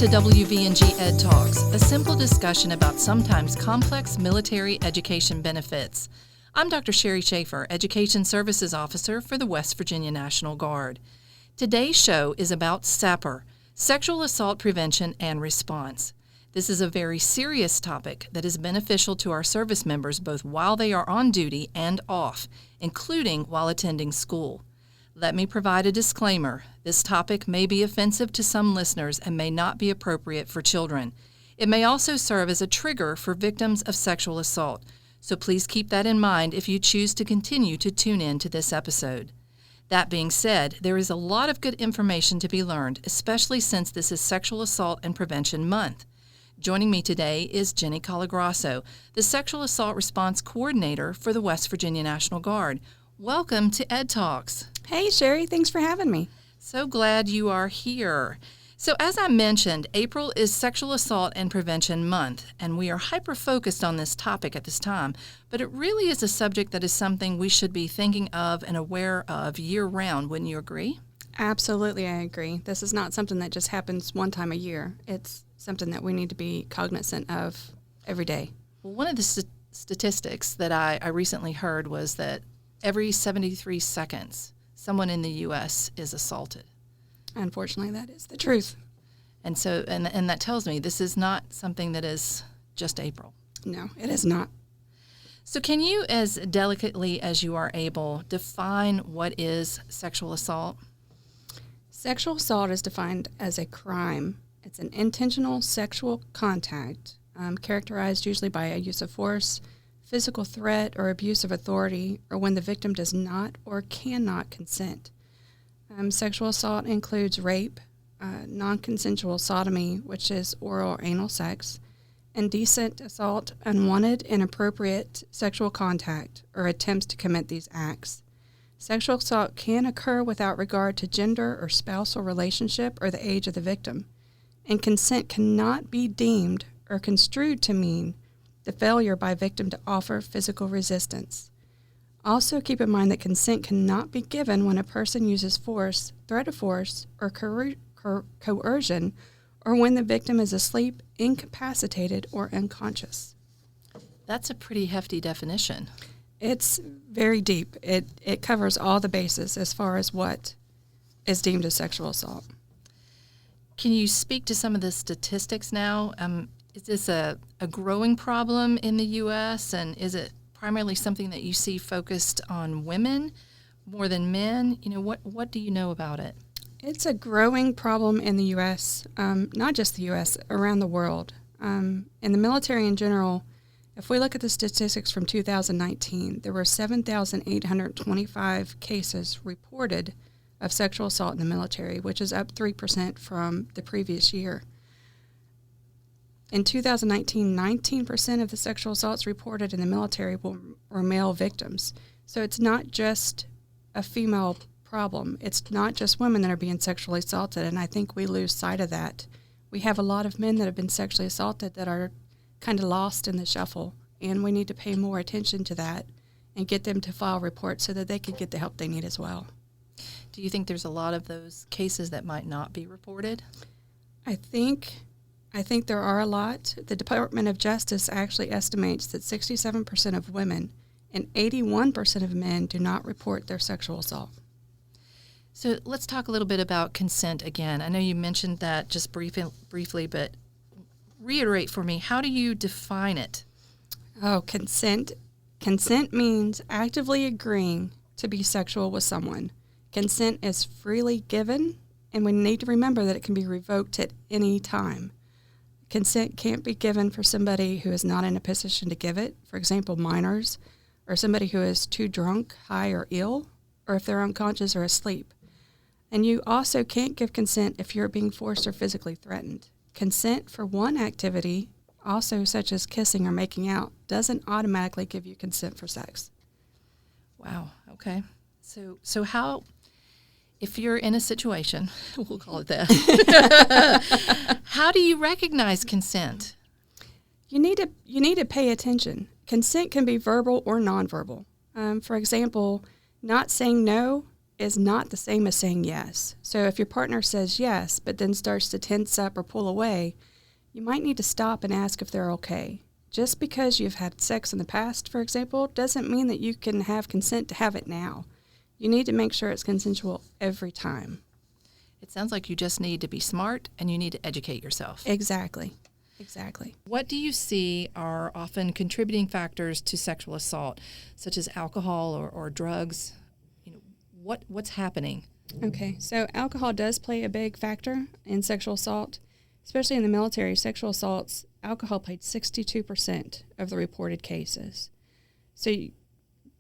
to WVNG Ed Talks, a simple discussion about sometimes complex military education benefits. I'm Dr. Sherri Shafer, Education Services Officer for the West Virginia National Guard. Today's show is about SAPR, Sexual Assault Prevention and Response. This is a very serious topic that is beneficial to our service members both while they are on duty and off, including while attending school. Let me provide a disclaimer. This topic may be offensive to some listeners and may not be appropriate for children. It may also serve as a trigger for victims of sexual assault, so please keep that in mind if you choose to continue to tune in to this episode. That being said, there is a lot of good information to be learned, especially since this is Sexual Assault and Prevention Month. Joining me today is Jenny Calagrasso, the Sexual Assault Response Coordinator for the West Virginia National Guard. Welcome to Ed Talks. Hey, Sherri. Thanks for having me. So glad you are here. So as I mentioned, April is Sexual Assault and Prevention Month, and we are hyper-focused on this topic at this time, but it really is a subject that is something we should be thinking of and aware of year-round. Wouldn't you agree? Absolutely, I agree. This is not something that just happens one time a year. It's something that we need to be cognizant of every day. Well, one of the statistics that I recently heard was that every 73 seconds, someone in the U.S. is assaulted. Unfortunately, that is the truth. And so, and that tells me this is not something that is just April. No, it is not. So can you, as delicately as you are able, define what is sexual assault? Sexual assault is defined as a crime. It's an intentional sexual contact, characterized usually by a use of force, physical threat, or abuse of authority, or when the victim does not or cannot consent. Sexual assault includes rape, non-consensual sodomy, which is oral or anal sex, indecent assault, unwanted, inappropriate sexual contact, or attempts to commit these acts. Sexual assault can occur without regard to gender or spousal relationship or the age of the victim, and consent cannot be deemed or construed to mean the failure by victim to offer physical resistance. Also keep in mind that consent cannot be given when a person uses force, threat of force, or coercion, or when the victim is asleep, incapacitated, or unconscious. That's a pretty hefty definition. It's very deep. It covers all the bases as far as what is deemed as sexual assault. Can you speak to some of the statistics now? Is this a growing problem in the U.S., and is it primarily something that you see focused on women more than men? You know, what do you know about it? It's a growing problem in the U.S., not just the U.S., around the world. In the military in general, if we look at the statistics from 2019, there were 7,825 cases reported of sexual assault in the military, which is up 3% from the previous year. In 2019, 19% of the sexual assaults reported in the military were male victims. So it's not just a female problem. It's not just women that are being sexually assaulted, and I think we lose sight of that. We have a lot of men that have been sexually assaulted that are kind of lost in the shuffle, and we need to pay more attention to that and get them to file reports so that they can get the help they need as well. Do you think there's a lot of those cases that might not be reported? I think there are a lot. The Department of Justice actually estimates that 67% of women and 81% of men do not report their sexual assault. So let's talk a little bit about consent again. I know you mentioned that just briefly, but reiterate for me, how do you define it? Oh, consent. Consent means actively agreeing to be sexual with someone. Consent is freely given, and we need to remember that it can be revoked at any time. Consent can't be given for somebody who is not in a position to give it, for example, minors, or somebody who is too drunk, high, or ill, or if they're unconscious or asleep. And you also can't give consent if you're being forced or physically threatened. Consent for one activity, also such as kissing or making out, doesn't automatically give you consent for sex. Wow, okay. So how, if you're in a situation, we'll call it that, how do you recognize consent? You need to pay attention. Consent can be verbal or nonverbal. For example, not saying no is not the same as saying yes. So if your partner says yes, but then starts to tense up or pull away, you might need to stop and ask if they're okay. Just because you've had sex in the past, for example, doesn't mean that you can have consent to have it now. You need to make sure it's consensual every time. It sounds like you just need to be smart and you need to educate yourself. Exactly. What do you see are often contributing factors to sexual assault, such as alcohol or drugs? What's happening? Okay, so alcohol does play a big factor in sexual assault, especially in the military. Sexual assaults, alcohol played 62% of the reported cases. So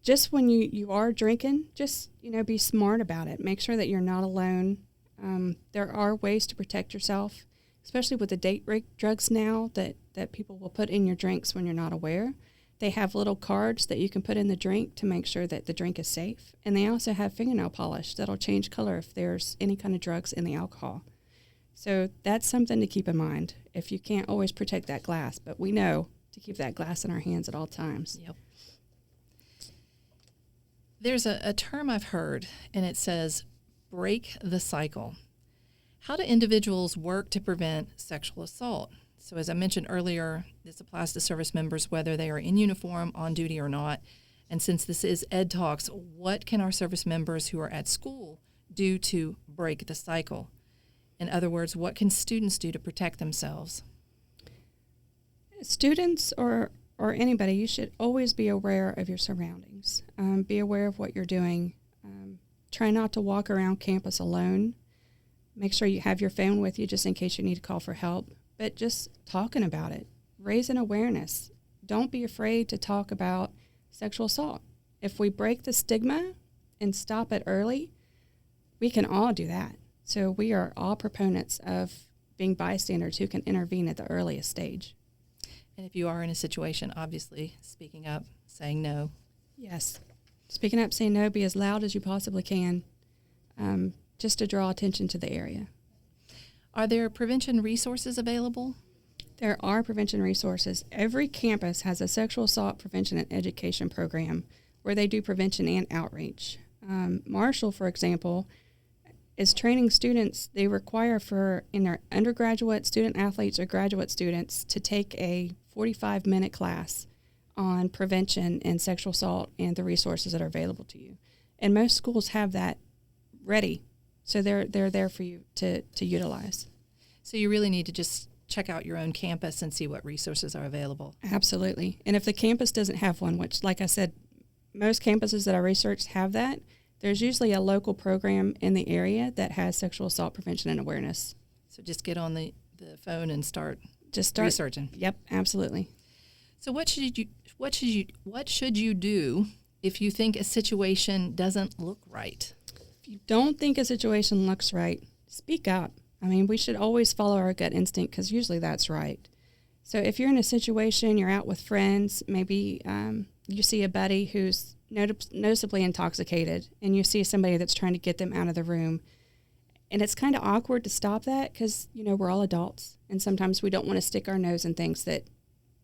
just when you are drinking, just, be smart about it. Make sure that you're not alone. There are ways to protect yourself, especially with the date rape drugs now that people will put in your drinks when you're not aware. They have little cards that you can put in the drink to make sure that the drink is safe. And they also have fingernail polish that'll change color if there's any kind of drugs in the alcohol. So that's something to keep in mind if you can't always protect that glass. But we know to keep that glass in our hands at all times. Yep. There's a term I've heard, and it says, break the cycle. How do individuals work to prevent sexual assault? So as I mentioned earlier, this applies to service members whether they are in uniform, on duty, or not. And since this is Ed Talks, what can our service members who are at school do to break the cycle? In other words, what can students do to protect themselves? Students or anybody, you should always be aware of your surroundings. Be aware of what you're doing. Try not to walk around campus alone. Make sure you have your phone with you just in case you need to call for help. But just talking about it, raise an awareness. Don't be afraid to talk about sexual assault. If we break the stigma and stop it early, we can all do that. So we are all proponents of being bystanders who can intervene at the earliest stage. And if you are in a situation, obviously speaking up, saying no. Yes. Speaking up, saying no, be as loud as you possibly can, just to draw attention to the area. Are there prevention resources available? There are prevention resources. Every campus has a sexual assault prevention and education program where they do prevention and outreach. Marshall, for example, is training students. They require in their undergraduate student athletes or graduate students to take a 45-minute class on prevention and sexual assault and the resources that are available to you. And most schools have that ready. So they're there for you to utilize. So you really need to just check out your own campus and see what resources are available. Absolutely. And if the campus doesn't have one, which, like I said, most campuses that I researched have that, there's usually a local program in the area that has sexual assault prevention and awareness. So just get on the phone and start researching. Yep, absolutely. So what should you do if you think a situation doesn't look right? If you don't think a situation looks right, speak up. I mean, we should always follow our gut instinct because usually that's right. So if you're in a situation, you're out with friends, maybe you see a buddy who's noticeably intoxicated and you see somebody that's trying to get them out of the room. And it's kind of awkward to stop that because, we're all adults and sometimes we don't want to stick our nose in things that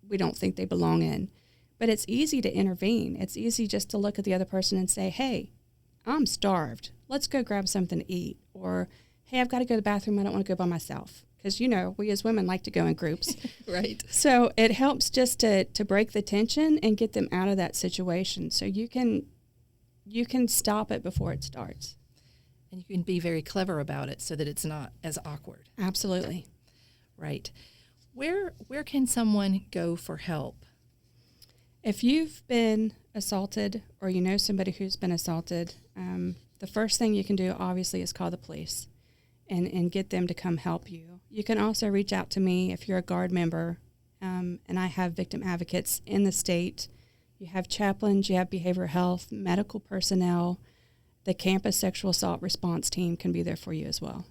we don't think they belong in. But it's easy to intervene. It's easy just to look at the other person and say, hey, I'm starved. Let's go grab something to eat. Or, hey, I've got to go to the bathroom. I don't want to go by myself. Because, we as women like to go in groups. Right. So it helps just to break the tension and get them out of that situation. So you can stop it before it starts. And you can be very clever about it so that it's not as awkward. Absolutely. Right. Where can someone go for help? If you've been assaulted or you know somebody who's been assaulted, the first thing you can do obviously is call the police and get them to come help you. You can also reach out to me if you're a Guard member, and I have victim advocates in the state. You have chaplains, you have behavioral health, medical personnel. The campus sexual assault response team can be there for you as well.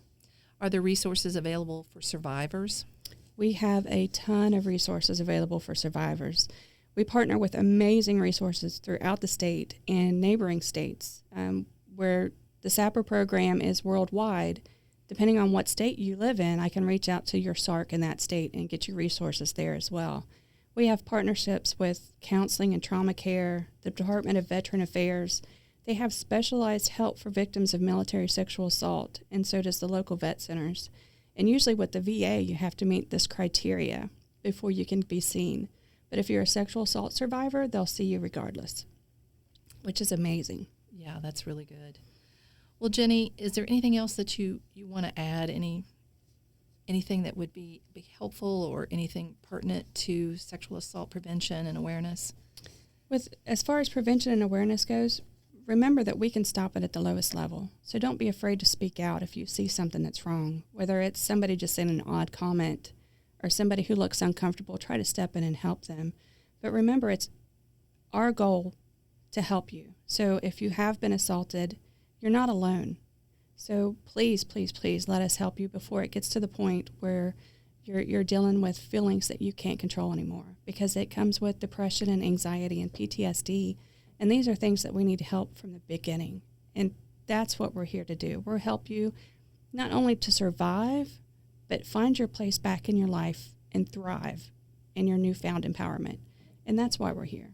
Are there resources available for survivors? We have a ton of resources available for survivors. We partner with amazing resources throughout the state and neighboring states where the SAPR program is worldwide. Depending on what state you live in, I can reach out to your SARC in that state and get you resources there as well. We have partnerships with counseling and trauma care, the Department of Veteran Affairs. They have specialized help for victims of military sexual assault, and so does the local vet centers. And usually with the VA, you have to meet this criteria before you can be seen. But if you're a sexual assault survivor, they'll see you regardless, which is amazing. Yeah, that's really good. Well, Jenny, is there anything else that you want to add? Anything that would be helpful or anything pertinent to sexual assault prevention and awareness? As far as prevention and awareness goes, remember that we can stop it at the lowest level. So don't be afraid to speak out if you see something that's wrong, whether it's somebody just saying an odd comment or somebody who looks uncomfortable. Try to step in and help them. But remember, it's our goal to help you. So if you have been assaulted, you're not alone. So please, please, please let us help you before it gets to the point where you're dealing with feelings that you can't control anymore, because it comes with depression and anxiety and PTSD. And these are things that we need to help from the beginning. And that's what we're here to do. We'll help you not only to survive, but find your place back in your life and thrive in your newfound empowerment. And that's why we're here.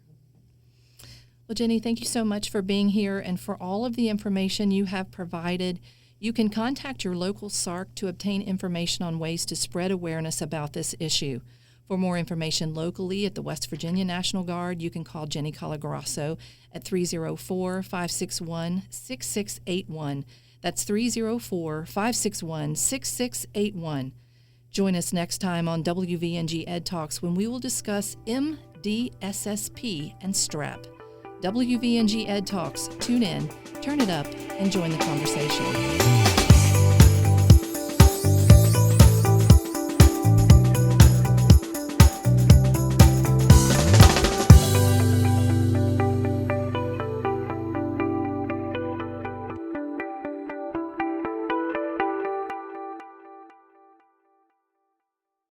Well, Jenny, thank you so much for being here and for all of the information you have provided. You can contact your local SARC to obtain information on ways to spread awareness about this issue. For more information locally at the West Virginia National Guard, you can call Jenny Calagrasso at 304-561-6681. That's 304-561-6681. Join us next time on WVNG Ed Talks when we will discuss MDSSP and strep. WVNG Ed Talks. Tune in, turn it up, and join the conversation.